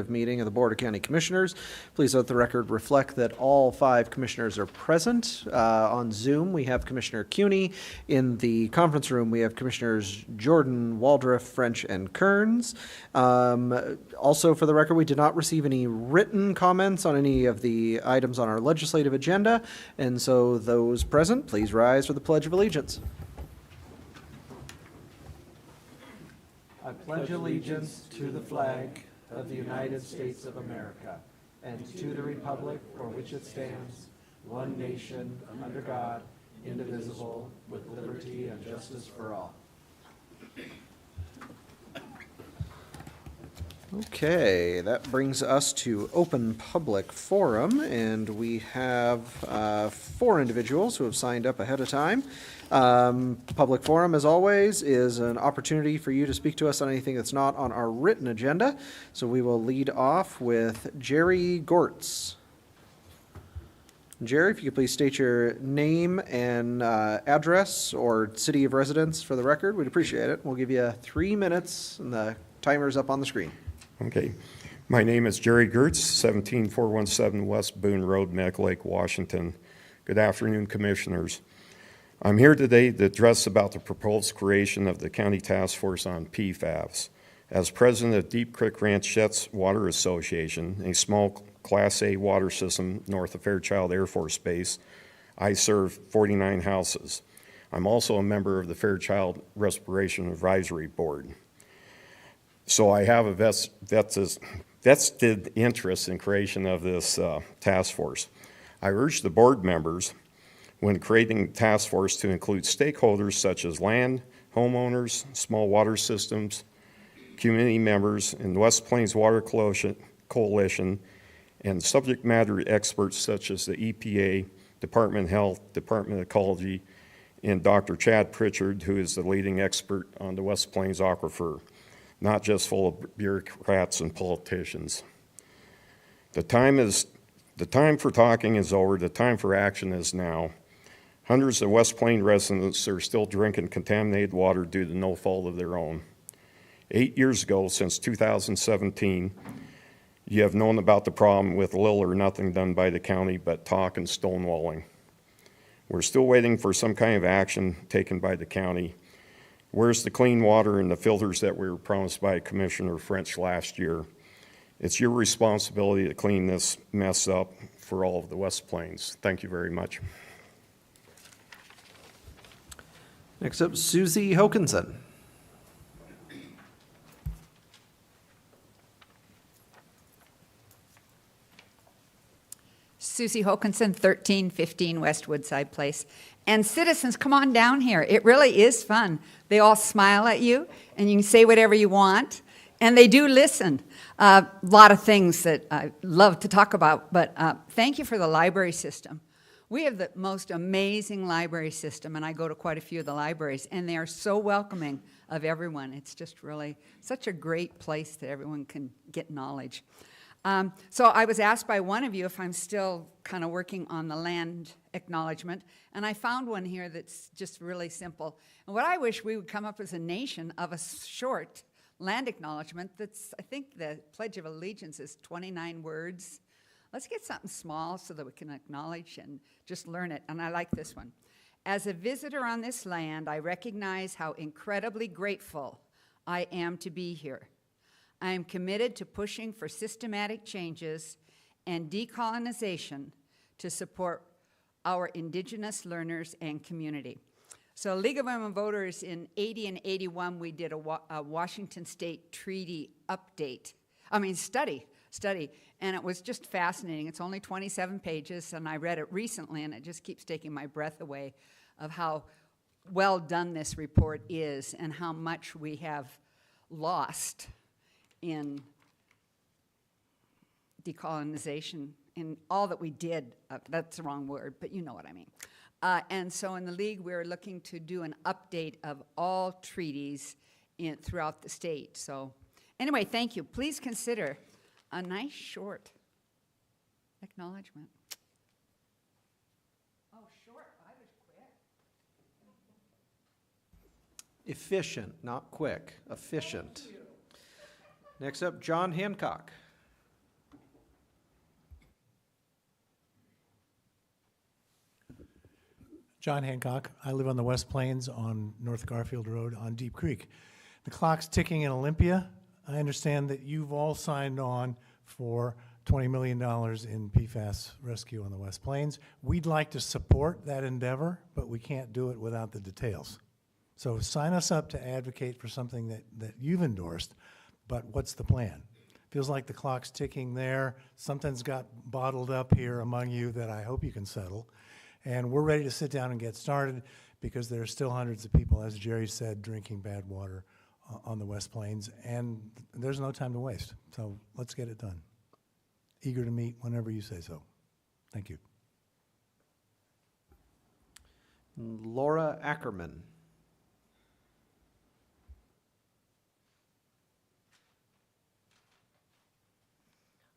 Meeting of the Board of County Commissioners. Please let the record reflect that all 5 commissioners are present. On Zoom, we have Commissioner Cuney. In the conference room, we have Commissioners Jordan, Waldrop, French, and Kearns. Also, for the record, we did not receive any written comments on any of the items on our legislative agenda, and so those present, please rise for the Pledge of Allegiance. I pledge allegiance to the flag of the United States of America, and to the republic for which it stands, one nation, under God, indivisible, with liberty and justice for all. Okay, that brings us to open public forum, and we have 4 individuals who have signed up ahead of time. Public forum, as always, is an opportunity for you to speak to us on anything that's not on our written agenda. So we will lead off with Jerry Gortz. Jerry, if you could please state your name and address or city of residence for the record, we'd appreciate it. We'll give you 3 minutes, and the timer's up on the screen. Okay. My name is Jerry Gertz, 17417 West Boone Road, Medical Lake, Washington. Good afternoon, Commissioners. I'm here today to address about the proposed creation of the County Task Force on PFAS. As president of Deep Creek Ranch Jets Water Association, a small Class A water system north of Fairchild Air Force Base, I serve 49 houses. I'm also a member of the Fairchild Respiration Advisory Board. So I have a vested interest in creation of this task force. I urge the board members, when creating the task force, to include stakeholders such as land, homeowners, small water systems, community members, and West Plains Water Coalition, and subject matter experts such as the EPA, Department of Health, Department of Ecology, and Dr. Chad Pritchard, who is the leading expert on the West Plains aquifer, not just full of bureaucrats and politicians. The time for talking is over. The time for action is now. Hundreds of West Plains residents are still drinking contaminated water due to no fault of their own. 8 years ago, since 2017, you have known about the problem with little or nothing done by the county but talk and stonewalling. We're still waiting for some kind of action taken by the county. Where's the clean water and the filters that we were promised by Commissioner French last year? It's your responsibility to clean this mess up for all of the West Plains. Thank you very much. Next up, Susie Hokinson. Susie Hokinson, 1315 West Woodside Place. And citizens, come on down here. It really is fun. They all smile at you, and you can say whatever you want, and they do listen. A lot of things that I love to talk about, but thank you for the library system. We have the most amazing library system, and I go to quite a few of the libraries, and they are so welcoming of everyone. It's just really such a great place that everyone can get knowledge. So I was asked by one of you if I'm still kind of working on the land acknowledgement, and I found one here that's just really simple. And what I wish we would come up as a nation of a short land acknowledgement that's, I think the Pledge of Allegiance is 29 words. Let's get something small so that we can acknowledge and just learn it, and I like this one. As a visitor on this land, I recognize how incredibly grateful I am to be here. I am committed to pushing for systematic changes and decolonization to support our Indigenous learners and community. So League of Women Voters in 80 and 81, we did a Washington State Treaty study, and it was just fascinating. It's only 27 pages, and I read it recently, and it just keeps taking my breath away of how well done this report is and how much we have lost in decolonization, in all that we did. That's the wrong word, but you know what I mean. And so in the League, we're looking to do an update of all treaties throughout the state. So anyway, thank you. Please consider a nice short acknowledgement. Oh, short. I was quick. Efficient, not quick. Efficient. Next up, John Hancock. John Hancock. I live on the West Plains on North Garfield Road on Deep Creek. The clock's ticking in Olympia. I understand that you've all signed on for $20 million in PFAS rescue on the West Plains. We'd like to support that endeavor, but we can't do it without the details. So sign us up to advocate for something that you've endorsed, but what's the plan? Feels like the clock's ticking there. Something's got bottled up here among you that I hope you can settle. And we're ready to sit down and get started because there are still hundreds of people, as Jerry said, drinking bad water on the West Plains, and there's no time to waste. So let's get it done. Eager to meet whenever you say so. Thank you. Laura Ackerman.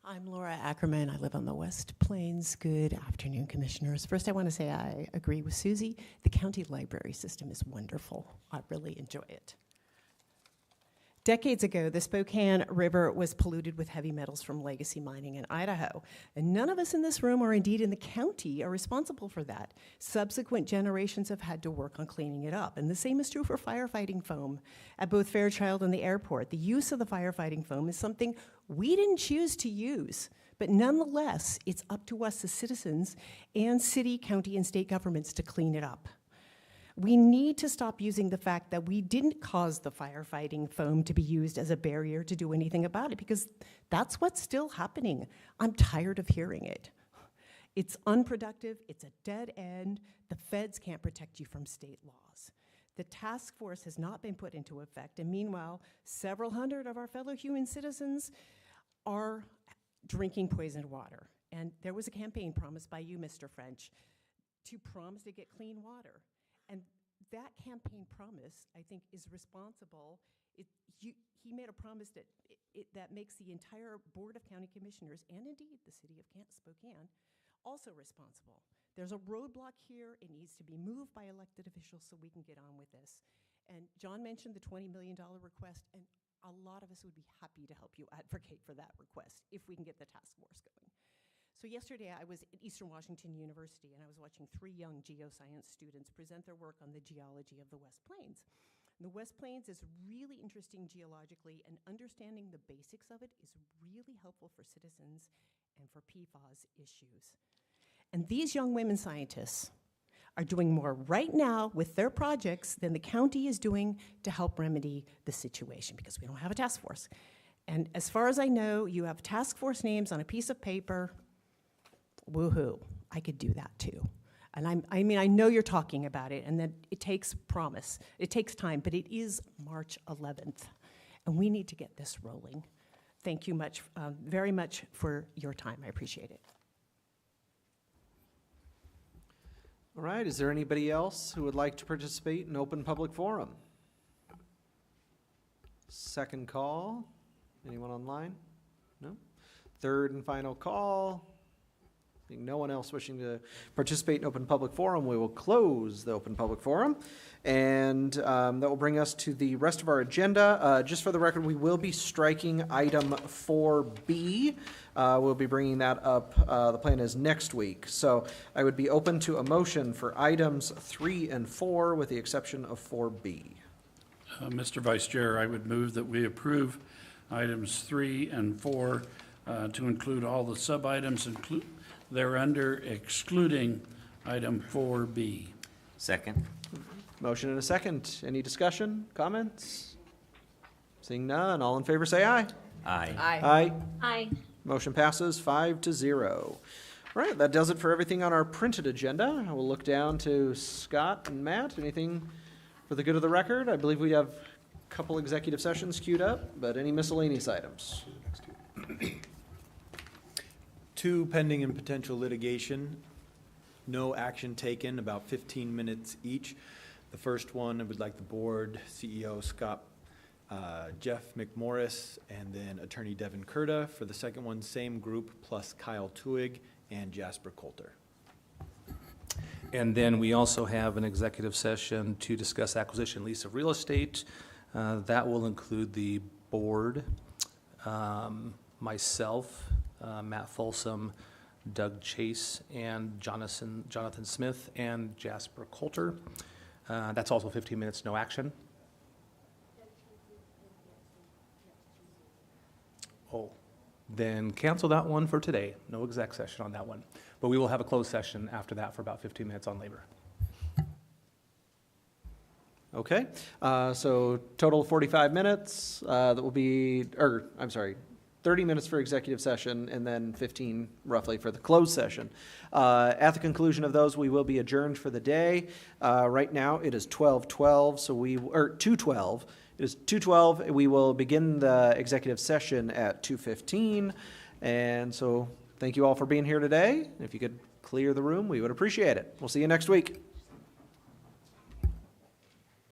I'm Laura Ackerman. I live on the West Plains. Good afternoon, Commissioners. First, I want to say I agree with Susie. The county library system is wonderful. I really enjoy it. Decades ago, the Spokane River was polluted with heavy metals from legacy mining in Idaho. And none of us in this room, or indeed in the county, are responsible for that. Subsequent generations have had to work on cleaning it up. And the same is true for firefighting foam. At both Fairchild and the airport, the use of the firefighting foam is something we didn't choose to use. But nonetheless, it's up to us as citizens and city, county, and state governments to clean it up. We need to stop using the fact that we didn't cause the firefighting foam to be used as a barrier to do anything about it, because that's what's still happening. I'm tired of hearing it. It's unproductive, it's a dead end, the feds can't protect you from state laws. The task force has not been put into effect, and meanwhile, several hundred of our fellow human citizens are drinking poisoned water. And there was a campaign promised by you, Mr. French, to promise to get clean water. And that campaign promise, I think, is responsible. He made a promise that makes the entire Board of County Commissioners, and indeed the city of Spokane, also responsible. There's a roadblock here. It needs to be moved by elected officials so we can get on with this. And John mentioned the $20 million request, and a lot of us would be happy to help you advocate for that request if we can get the task force going. So yesterday I was at Eastern Washington University, and I was watching 3 young geoscience students present their work on the geology of the West Plains. And the West Plains is really interesting geologically, and understanding the basics of it is really helpful for citizens and for PFAS issues. And these young women scientists are doing more right now with their projects than the county is doing to help remedy the situation, because we don't have a task force. And as far as I know, you have task force names on a piece of paper. Woohoo, I could do that too. And I mean, I know you're talking about it, and that it takes promise. It takes time, but it is March 11th, and we need to get this rolling. Thank you very much for your time. I appreciate it. All right, is there anybody else who would like to participate in open public forum? Second call. Anyone online? No? Third and final call. Being no one else wishing to participate in open public forum, we will close the open public forum. And that will bring us to the rest of our agenda. Just for the record, we will be striking item 4B. We'll be bringing that up, the plan is next week. So I would be open to a motion for items 3 and 4 with the exception of 4B. Mr. Vice Chair, I would move that we approve items 3 and 4 to include all the sub-items thereunder, excluding item 4B. Second. Motion and a second. Any discussion, comments? Seeing none, all in favor say aye. Aye. Aye. Aye. Motion passes 5-0. All right, that does it for everything on our printed agenda. I will look down to Scott and Matt. Anything for the good of the record? I believe we have a couple executive sessions queued up, but any miscellaneous items? 2 pending and potential litigation, no action taken, about 15 minutes each. The first one, I would like the board, CEO Scott, Jeff McMorris, and then attorney Devin Kurta. For the second one, same group plus Kyle Tuig and Jasper Coulter. And then we also have an executive session to discuss acquisition lease of real estate. That will include the board, myself, Matt Folsom, Doug Chase and Jonathan Smith and Jasper Coulter. That's also 15 minutes, no action. Oh, then cancel that one for today. No exec session on that one. But we will have a closed session after that for about 15 minutes on labor. Okay, so total 45 minutes, that will be, or, I'm sorry, 30 minutes for executive session, and then 15 roughly for the closed session. At the conclusion of those, we will be adjourned for the day. Right now, it is 12:12, so or 2:12. It is 2:12. We will begin the executive session at 2:15. And so, thank you all for being here today. If you could clear the room, we would appreciate it. We'll see you next week.